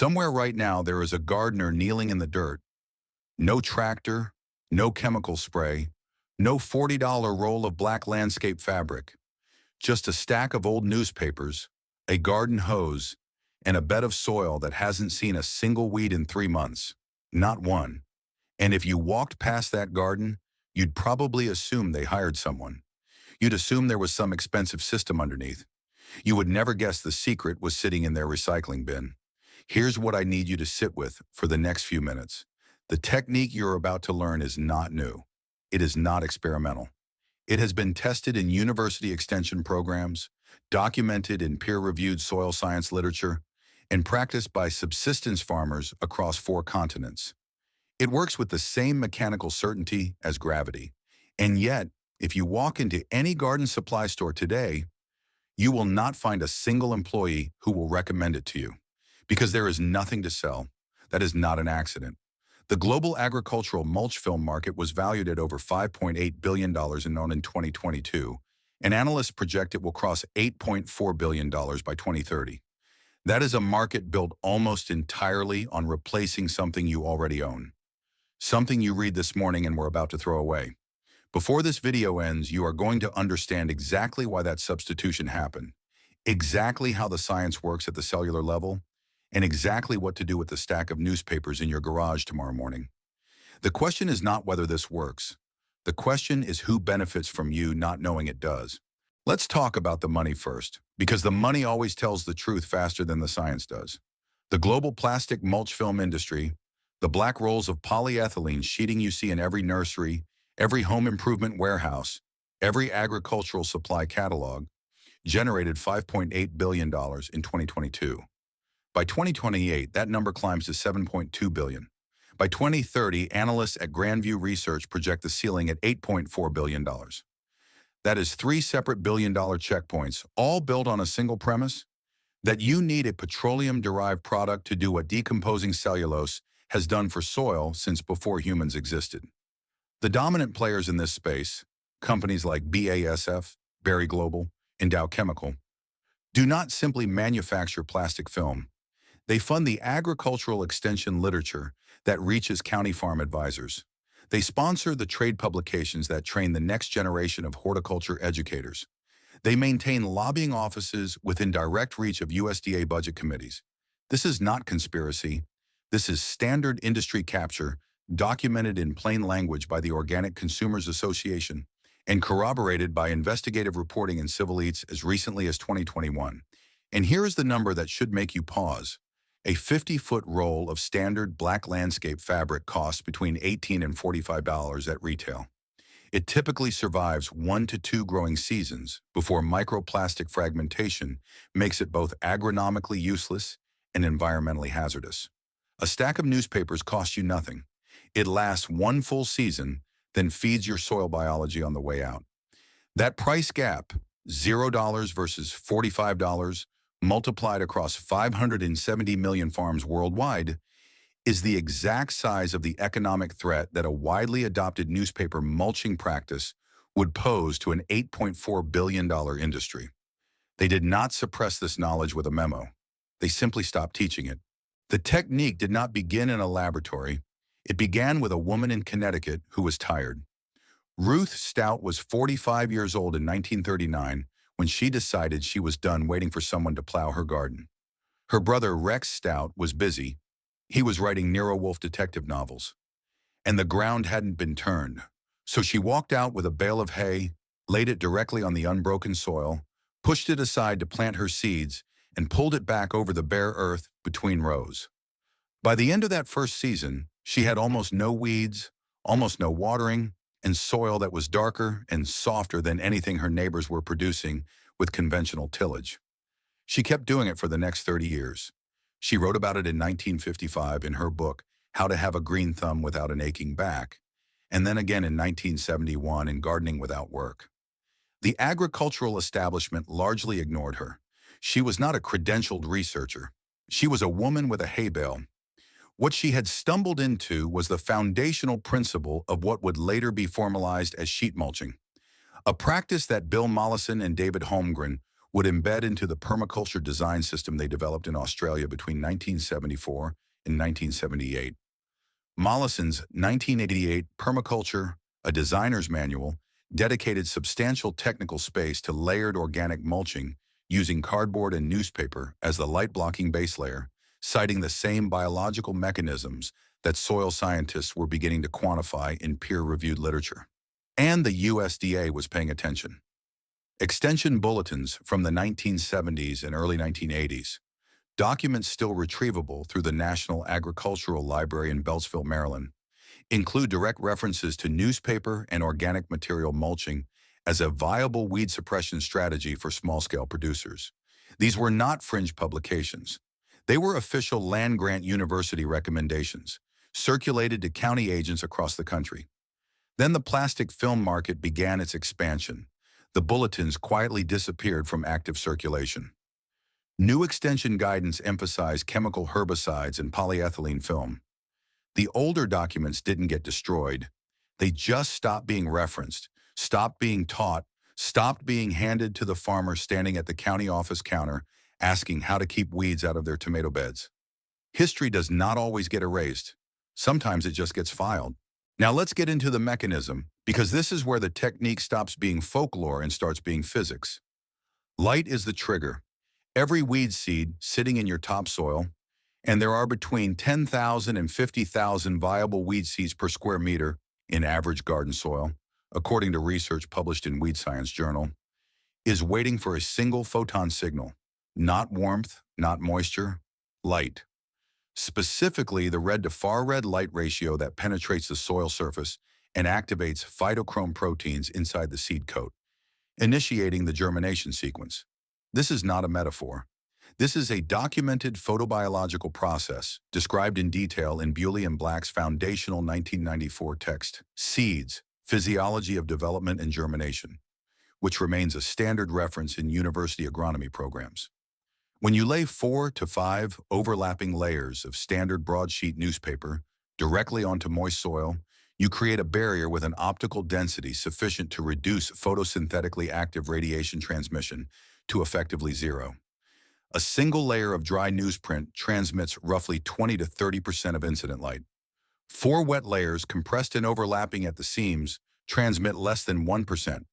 Somewhere right now there is a gardener kneeling in the dirt. No tractor, no chemical spray, no $40 roll of black landscape fabric. Just a stack of old newspapers, a garden hose, and a bed of soil that hasn't seen a single weed in 3 months. Not one. And if you walked past that garden, you'd probably assume they hired someone. You'd assume there was some expensive system underneath. You would never guess the secret was sitting in their recycling bin. Here's what I need you to sit with for the next few minutes. The technique you're about to learn is not new. It is not experimental. It has been tested in university extension programs, documented in peer-reviewed soil science literature, and practiced by subsistence farmers across 4 continents. It works with the same mechanical certainty as gravity. And yet, if you walk into any garden supply store today, you will not find a single employee who will recommend it to you. Because there is nothing to sell. That is not an accident. The global agricultural mulch film market was valued at over $5.8 billion in 2022, and analysts project it will cross $8.4 billion by 2030. That is a market built almost entirely on replacing something you already own. Something you read this morning and were about to throw away. Before this video ends, you are going to understand exactly why that substitution happened, exactly how the science works at the cellular level, and exactly what to do with the stack of newspapers in your garage tomorrow morning. The question is not whether this works. The question is who benefits from you not knowing it does. Let's talk about the money first, because the money always tells the truth faster than the science does. The global plastic mulch film industry, the black rolls of polyethylene sheeting you see in every nursery, every home improvement warehouse, every agricultural supply catalog, generated $5.8 billion in 2022. By 2028, that number climbs to $7.2 billion. By 2030, analysts at Grandview Research project the ceiling at $8.4 billion. That is 3 separate billion-dollar checkpoints, all built on a single premise: that you need a petroleum-derived product to do what decomposing cellulose has done for soil since before humans existed. The dominant players in this space, companies like BASF, Berry Global, and Dow Chemical, do not simply manufacture plastic film. They fund the agricultural extension literature that reaches county farm advisors. They sponsor the trade publications that train the next generation of horticulture educators. They maintain lobbying offices within direct reach of USDA budget committees. This is not conspiracy. This is standard industry capture, documented in plain language by the Organic Consumers Association and corroborated by investigative reporting in Civil Eats as recently as 2021. And here is the number that should make you pause. A 50-foot roll of standard black landscape fabric costs between $18 and $45 at retail. It typically survives 1 to 2 growing seasons before microplastic fragmentation makes it both agronomically useless and environmentally hazardous. A stack of newspapers costs you nothing. It lasts 1 full season, then feeds your soil biology on the way out. That price gap, $0 versus $45, multiplied across 570 million farms worldwide, is the exact size of the economic threat that a widely adopted newspaper mulching practice would pose to an $8.4 billion industry. They did not suppress this knowledge with a memo. They simply stopped teaching it. The technique did not begin in a laboratory. It began with a woman in Connecticut who was tired. Ruth Stout was 45 years old in 1939 when she decided she was done waiting for someone to plow her garden. Her brother Rex Stout was busy. He was writing Nero Wolfe detective novels. And the ground hadn't been turned. So she walked out with a bale of hay, laid it directly on the unbroken soil, pushed it aside to plant her seeds, and pulled it back over the bare earth between rows. By the end of that first season, she had almost no weeds, almost no watering, and soil that was darker and softer than anything her neighbors were producing with conventional tillage. She kept doing it for the next 30 years. She wrote about it in 1955 in her book, How to Have a Green Thumb Without an Aching Back, and then again in 1971 in Gardening Without Work. The agricultural establishment largely ignored her. She was not a credentialed researcher. She was a woman with a hay bale. What she had stumbled into was the foundational principle of what would later be formalized as sheet mulching, a practice that Bill Mollison and David Holmgren would embed into the permaculture design system they developed in Australia between 1974 and 1978. Mollison's 1988 Permaculture, a Designer's Manual, dedicated substantial technical space to layered organic mulching using cardboard and newspaper as the light-blocking base layer, citing the same biological mechanisms that soil scientists were beginning to quantify in peer-reviewed literature. And the USDA was paying attention. Extension bulletins from the 1970s and early 1980s, documents still retrievable through the National Agricultural Library in Beltsville, Maryland, include direct references to newspaper and organic material mulching as a viable weed suppression strategy for small-scale producers. These were not fringe publications. They were official land-grant university recommendations, circulated to county agents across the country. Then the plastic film market began its expansion. The bulletins quietly disappeared from active circulation. New extension guidance emphasized chemical herbicides and polyethylene film. The older documents didn't get destroyed. They just stopped being referenced, stopped being taught, stopped being handed to the farmer standing at the county office counter asking how to keep weeds out of their tomato beds. History does not always get erased. Sometimes it just gets filed. Now let's get into the mechanism, because this is where the technique stops being folklore and starts being physics. Light is the trigger. Every weed seed sitting in your topsoil, and there are between 10,000 and 50,000 viable weed seeds per square meter in average garden soil, according to research published in Weed Science Journal, is waiting for a single photon signal, not warmth, not moisture, light. Specifically, the red to far red light ratio that penetrates the soil surface and activates phytochrome proteins inside the seed coat, initiating the germination sequence. This is not a metaphor. This is a documented photobiological process described in detail in Bewley and Black's foundational 1994 text, Seeds, Physiology of Development and Germination, which remains a standard reference in university agronomy programs. When you lay 4 to 5 overlapping layers of standard broadsheet newspaper directly onto moist soil, you create a barrier with an optical density sufficient to reduce photosynthetically active radiation transmission to effectively zero. A single layer of dry newsprint transmits roughly 20 to 30% of incident light. 4 wet layers compressed and overlapping at the seams transmit less than 1%.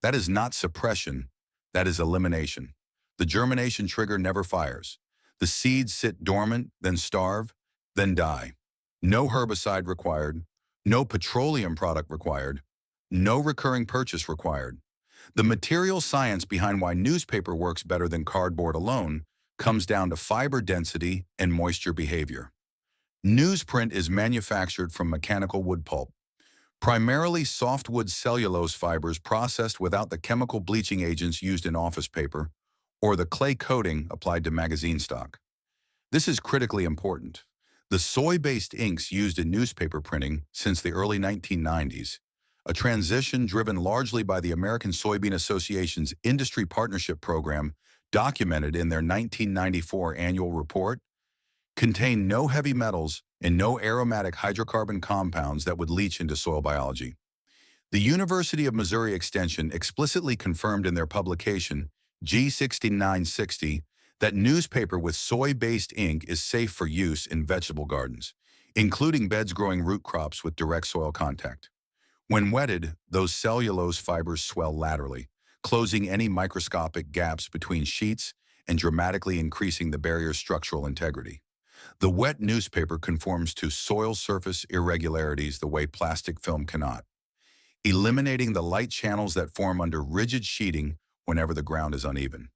That is not suppression, that is elimination. The germination trigger never fires. The seeds sit dormant, then starve, then die. No herbicide required, no petroleum product required, no recurring purchase required. The material science behind why newspaper works better than cardboard alone comes down to fiber density and moisture behavior. Newsprint is manufactured from mechanical wood pulp, primarily softwood cellulose fibers processed without the chemical bleaching agents used in office paper or the clay coating applied to magazine stock. This is critically important. The soy-based inks used in newspaper printing since the early 1990s, a transition driven largely by the American Soybean Association's Industry Partnership Program, documented in their 1994 annual report, contain no heavy metals and no aromatic hydrocarbon compounds that would leach into soil biology. The University of Missouri Extension explicitly confirmed in their publication, G6960, that newspaper with soy-based ink is safe for use in vegetable gardens, including beds growing root crops with direct soil contact. When wetted, those cellulose fibers swell laterally, closing any microscopic gaps between sheets and dramatically increasing the barrier's structural integrity. The wet newspaper conforms to soil surface irregularities the way plastic film cannot, eliminating the light channels that form under rigid sheeting whenever the ground is uneven.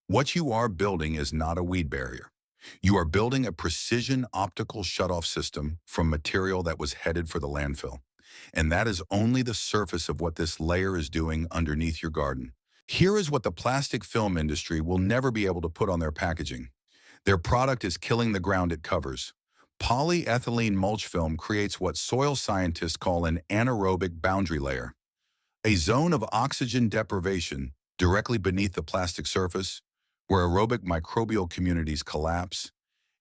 What you are building is not a weed barrier. You are building a precision optical shutoff system from material that was headed for the landfill. And that is only the surface of what this layer is doing underneath your garden. Here is what the plastic film industry will never be able to put on their packaging. Their product is killing the ground it covers. Polyethylene mulch film creates what soil scientists call an anaerobic boundary layer, a zone of oxygen deprivation directly beneath the plastic surface, where aerobic microbial communities collapse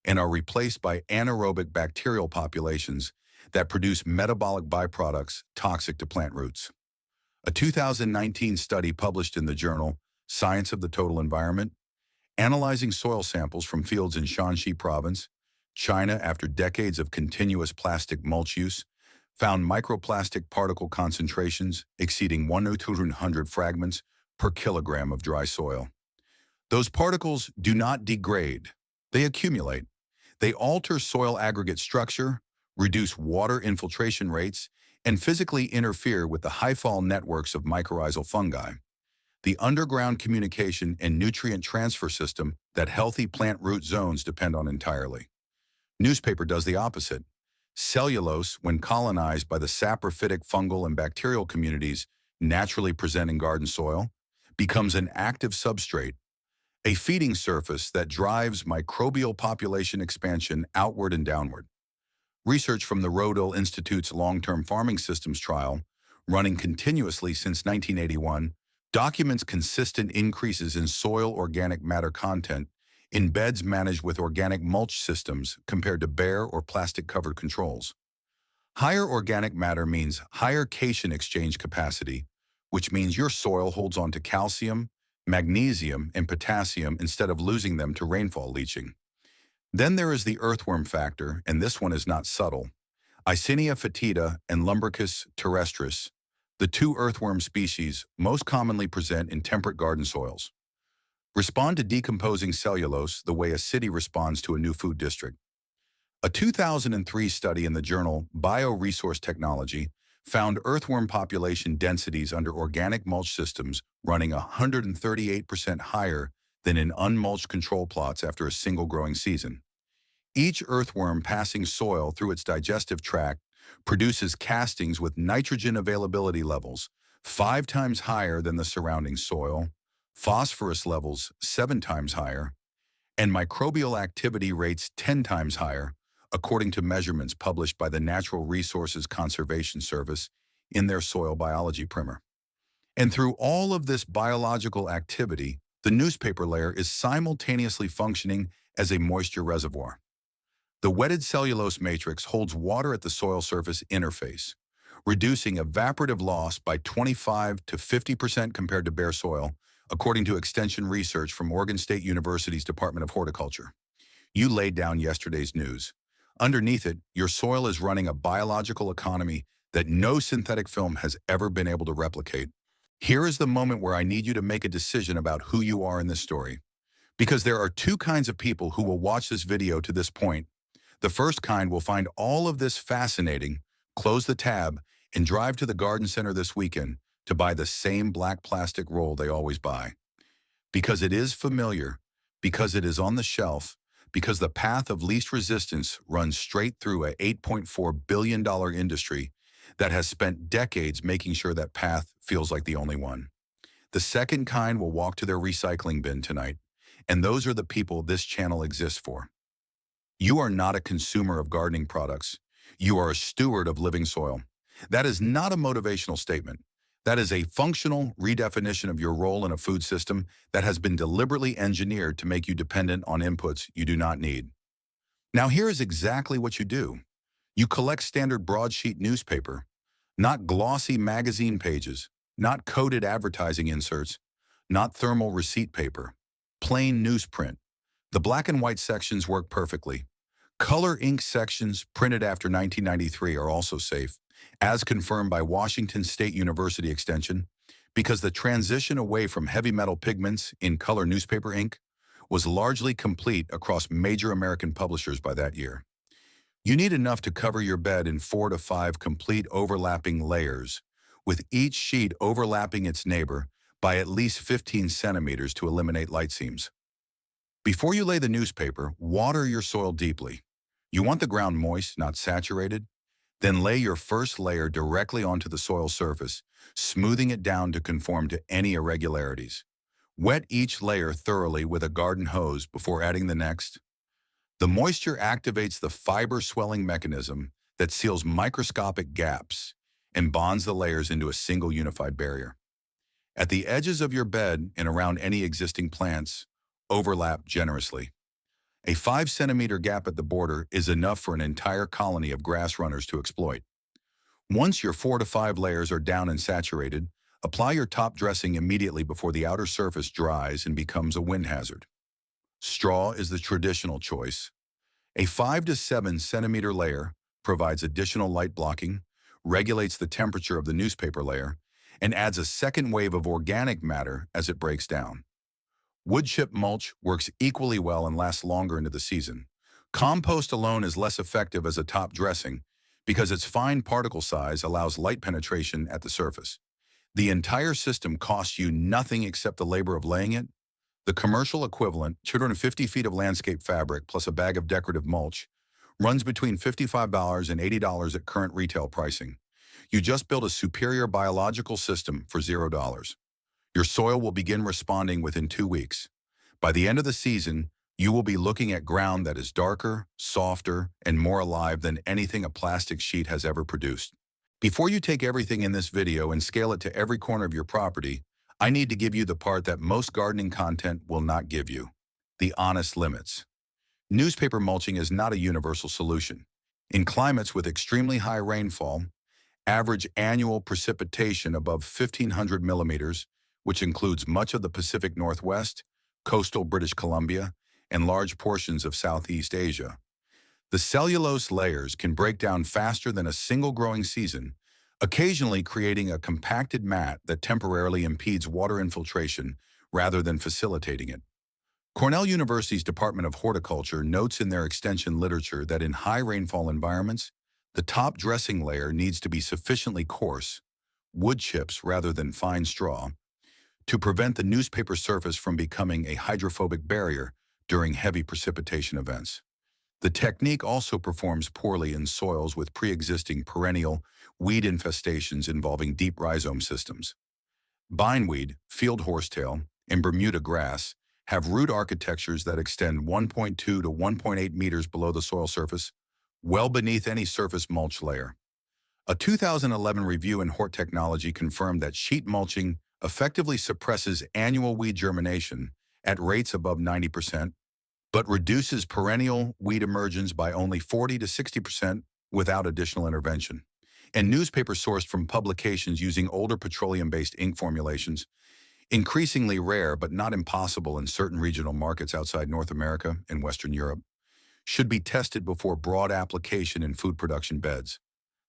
and are replaced by anaerobic bacterial populations that produce metabolic byproducts toxic to plant roots. A 2019 study published in the journal Science of the Total Environment, analyzing soil samples from fields in Shanxi province, China after decades of continuous plastic mulch use, found microplastic particle concentrations exceeding 100 fragments per kilogram of dry soil. Those particles do not degrade. They accumulate. They alter soil aggregate structure, reduce water infiltration rates, and physically interfere with the high-fall networks of mycorrhizal fungi, the underground communication and nutrient transfer system that healthy plant root zones depend on entirely. Newspaper does the opposite. Cellulose, when colonized by the saprophytic fungal and bacterial communities naturally present in garden soil, becomes an active substrate, a feeding surface that drives microbial population expansion outward and downward. Research from the Rodale Institute's long-term farming systems trial, running continuously since 1981, documents consistent increases in soil organic matter content in beds managed with organic mulch systems compared to bare or plastic-covered controls. Higher organic matter means higher cation exchange capacity, which means your soil holds on to calcium, magnesium, and potassium instead of losing them to rainfall leaching. Then there is the earthworm factor, and this one is not subtle. Icinia fetida and Lumbricus terrestris, the two earthworm species most commonly present in temperate garden soils, respond to decomposing cellulose the way a city responds to a new food district. A 2003 study in the journal Bioresource Technology found earthworm population densities under organic mulch systems running 138% higher than in unmulched control plots after a single growing season. Each earthworm passing soil through its digestive tract produces castings with nitrogen availability levels 5 times higher than the surrounding soil, phosphorus levels 7 times higher, and microbial activity rates 10 times higher, according to measurements published by the Natural Resources Conservation Service in their soil biology primer. And through all of this biological activity, the newspaper layer is simultaneously functioning as a moisture reservoir. The wetted cellulose matrix holds water at the soil surface interface, reducing evaporative loss by 25 to 50% compared to bare soil, according to extension research from Oregon State University's Department of Horticulture. You laid down yesterday's news. Underneath it, your soil is running a biological economy that no synthetic film has ever been able to replicate. Here is the moment where I need you to make a decision about who you are in this story. Because there are two kinds of people who will watch this video to this point. The first kind will find all of this fascinating, close the tab, and drive to the garden center this weekend to buy the same black plastic roll they always buy. Because it is familiar, because it is on the shelf, because the path of least resistance runs straight through a $8.4 billion industry that has spent decades making sure that path feels like the only one. The second kind will walk to their recycling bin tonight, and those are the people this channel exists for. You are not a consumer of gardening products. You are a steward of living soil. That is not a motivational statement. That is a functional redefinition of your role in a food system that has been deliberately engineered to make you dependent on inputs you do not need. Now here is exactly what you do. You collect standard broadsheet newspaper, not glossy magazine pages, not coded advertising inserts, not thermal receipt paper, plain newsprint. The black and white sections work perfectly. Color ink sections printed after 1993 are also safe, as confirmed by Washington State University Extension, because the transition away from heavy metal pigments in color newspaper ink was largely complete across major American publishers by that year. You need enough to cover your bed in 4 to 5 complete overlapping layers, with each sheet overlapping its neighbor by at least 15 centimeters to eliminate light seams. Before you lay the newspaper, water your soil deeply. You want the ground moist, not saturated? Then lay your first layer directly onto the soil surface, smoothing it down to conform to any irregularities. Wet each layer thoroughly with a garden hose before adding the next. The moisture activates the fiber swelling mechanism that seals microscopic gaps and bonds the layers into a single unified barrier. At the edges of your bed and around any existing plants, overlap generously. A 5-centimeter gap at the border is enough for an entire colony of grass runners to exploit. Once your 4 to 5 layers are down and saturated, Apply your top dressing immediately before the outer surface dries and becomes a wind hazard. Straw is the traditional choice. A 5 to 7 centimeter layer provides additional light blocking, regulates the temperature of the newspaper layer, and adds a second wave of organic matter as it breaks down. Wood chip mulch works equally well and lasts longer into the season. Compost alone is less effective as a top dressing because its fine particle size allows light penetration at the surface. The entire system costs you nothing except the labor of laying it. The commercial equivalent, 250 feet of landscape fabric plus a bag of decorative mulch, runs between $55 and $80 at current retail pricing. You just built a superior biological system for $0. Your soil will begin responding within 2 weeks. By the end of the season, you will be looking at ground that is darker, softer, and more alive than anything a plastic sheet has ever produced. Before you take everything in this video and scale it to every corner of your property, I need to give you the part that most gardening content will not give you: the honest limits. Newspaper mulching is not a universal solution. In climates with extremely high rainfall, average annual precipitation above 1,500 millimeters, which includes much of the Pacific Northwest, coastal British Columbia, and large portions of Southeast Asia, the cellulose layers can break down faster than a single growing season, occasionally creating a compacted mat that temporarily impedes water infiltration rather than facilitating it. Cornell University's Department of Horticulture notes in their extension literature that in high rainfall environments, the top dressing layer needs to be sufficiently coarse, wood chips rather than fine straw, to prevent the newspaper surface from becoming a hydrophobic barrier during heavy precipitation events. The technique also performs poorly in soils with pre-existing perennial weed infestations involving deep rhizome systems. Bindweed, field horsetail, and Bermuda grass have root architectures that extend 1.2 to 1.8 meters below the soil surface, well beneath any surface mulch layer. A 2011 review in Hort Technology confirmed that sheet mulching effectively suppresses annual weed germination at rates above 90%, but reduces perennial weed emergence by only 40 to 60% without additional intervention. And newspaper sourced from publications using older petroleum-based ink formulations, increasingly rare but not impossible in certain regional markets outside North America and Western Europe, should be tested before broad application in food production beds.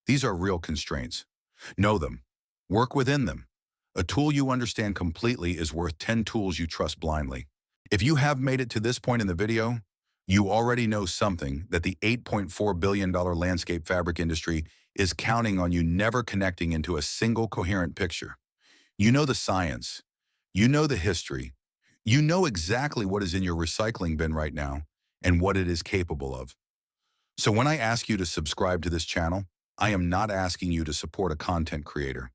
These are real constraints. Know them. Work within them. A tool you understand completely is worth 10 tools you trust blindly. If you have made it to this point in the video, you already know something that the $8.4 billion landscape fabric industry is counting on you never connecting into a single coherent picture. You know the science. You know the history. You know exactly what is in your recycling bin right now and what it is capable of. So when I ask you to subscribe to this channel, I am not asking you to support a content creator.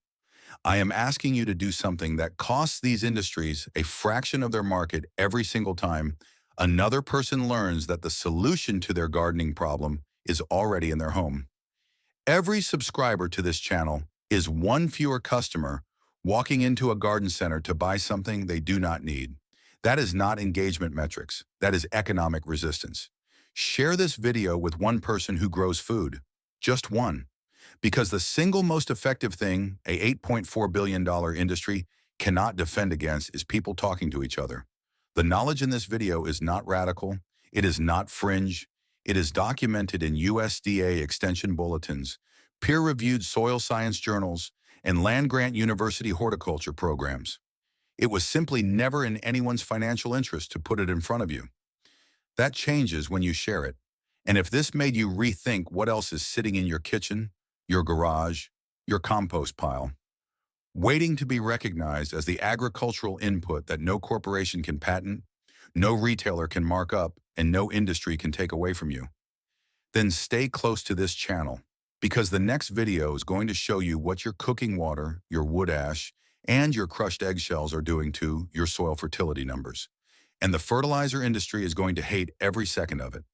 I am asking you to do something that costs these industries a fraction of their market every single time another person learns that the solution to their gardening problem is already in their home. Every subscriber to this channel is one fewer customer walking into a garden center to buy something they do not need. That is not engagement metrics. That is economic resistance. Share this video with one person who grows food. Just one. Because the single most effective thing a $8.4 billion industry cannot defend against is people talking to each other. The knowledge in this video is not radical. It is not fringe. It is documented in USDA extension bulletins, peer-reviewed soil science journals, and land-grant university horticulture programs. It was simply never in anyone's financial interest to put it in front of you. That changes when you share it. And if this made you rethink what else is sitting in your kitchen, your garage, your compost pile, waiting to be recognized as the agricultural input that no corporation can patent, no retailer can mark up, and no industry can take away from you, then stay close to this channel, because the next video is going to show you what your cooking water, your wood ash, and your crushed eggshells are doing to your soil fertility numbers. And the fertilizer industry is going to hate every second of it.